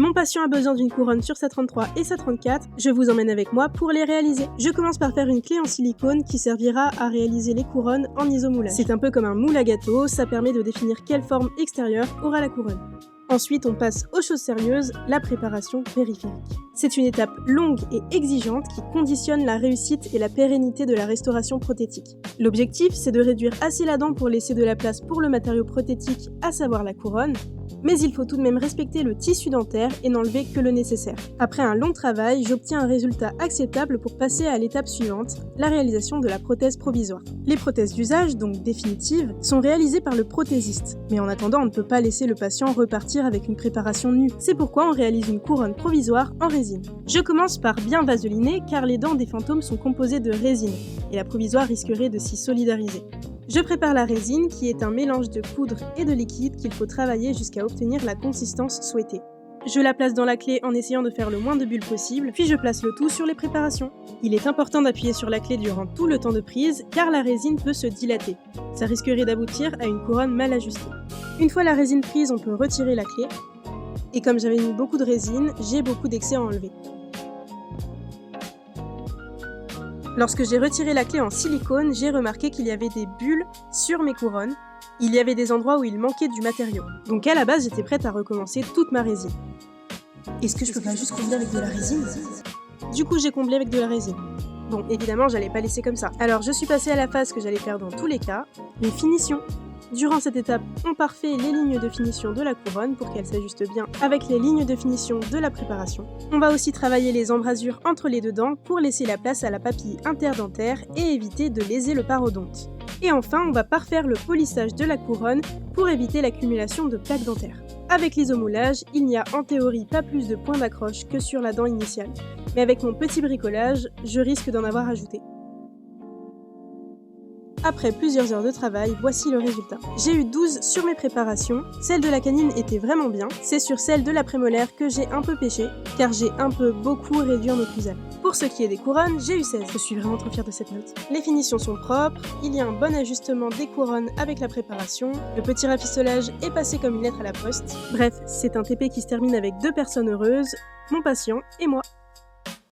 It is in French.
Mon patient a besoin d'une couronne sur sa 33 et sa 34, je vous emmène avec moi pour les réaliser. Je commence par faire une clé en silicone qui servira à réaliser les couronnes en isomoulage. C'est un peu comme un moule à gâteau, ça permet de définir quelle forme extérieure aura la couronne. Ensuite, on passe aux choses sérieuses, la préparation périphérique. C'est une étape longue et exigeante qui conditionne la réussite et la pérennité de la restauration prothétique. L'objectif, c'est de réduire assez la dent pour laisser de la place pour le matériau prothétique, à savoir la couronne, mais il faut tout de même respecter le tissu dentaire et n'enlever que le nécessaire. Après un long travail, j'obtiens un résultat acceptable pour passer à l'étape suivante, la réalisation de la prothèse provisoire. Les prothèses d'usage, donc définitives, sont réalisées par le prothésiste, mais en attendant, on ne peut pas laisser le patient repartir avec une préparation nue. C'est pourquoi on réalise une couronne provisoire en résine. Je commence par bien vaseliner car les dents des fantômes sont composées de résine, et la provisoire risquerait de s'y solidariser. Je prépare la résine qui est un mélange de poudre et de liquide qu'il faut travailler jusqu'à obtenir la consistance souhaitée. Je la place dans la clé en essayant de faire le moins de bulles possible, puis je place le tout sur les préparations. Il est important d'appuyer sur la clé durant tout le temps de prise car la résine peut se dilater. Ça risquerait d'aboutir à une couronne mal ajustée. Une fois la résine prise, on peut retirer la clé. Et comme j'avais mis beaucoup de résine, j'ai beaucoup d'excès à enlever. Lorsque j'ai retiré la clé en silicone, j'ai remarqué qu'il y avait des bulles sur mes couronnes. Il y avait des endroits où il manquait du matériau. Donc à la base, j'étais prête à recommencer toute ma résine. Est-ce que je peux pas juste combler avec de la résine ? Du coup, j'ai comblé avec de la résine. Bon, évidemment, j'allais pas laisser comme ça. Alors je suis passée à la phase que j'allais faire dans tous les cas, les finitions. Durant cette étape, on parfait les lignes de finition de la couronne pour qu'elle s'ajuste bien avec les lignes de finition de la préparation. On va aussi travailler les embrasures entre les deux dents pour laisser la place à la papille interdentaire et éviter de léser le parodonte. Et enfin, on va parfaire le polissage de la couronne pour éviter l'accumulation de plaques dentaires. Avec l'isomoulage, il n'y a en théorie pas plus de points d'accroche que sur la dent initiale. Mais avec mon petit bricolage, je risque d'en avoir ajouté. Après plusieurs heures de travail, voici le résultat. J'ai eu 12 sur mes préparations, celle de la canine était vraiment bien, c'est sur celle de la prémolaire que j'ai un peu pêché, car j'ai beaucoup réduit en occlusal. Pour ce qui est des couronnes, j'ai eu 16, je suis vraiment trop fière de cette note. Les finitions sont propres, il y a un bon ajustement des couronnes avec la préparation, le petit rafistolage est passé comme une lettre à la poste. Bref, c'est un TP qui se termine avec 2 personnes heureuses, mon patient et moi.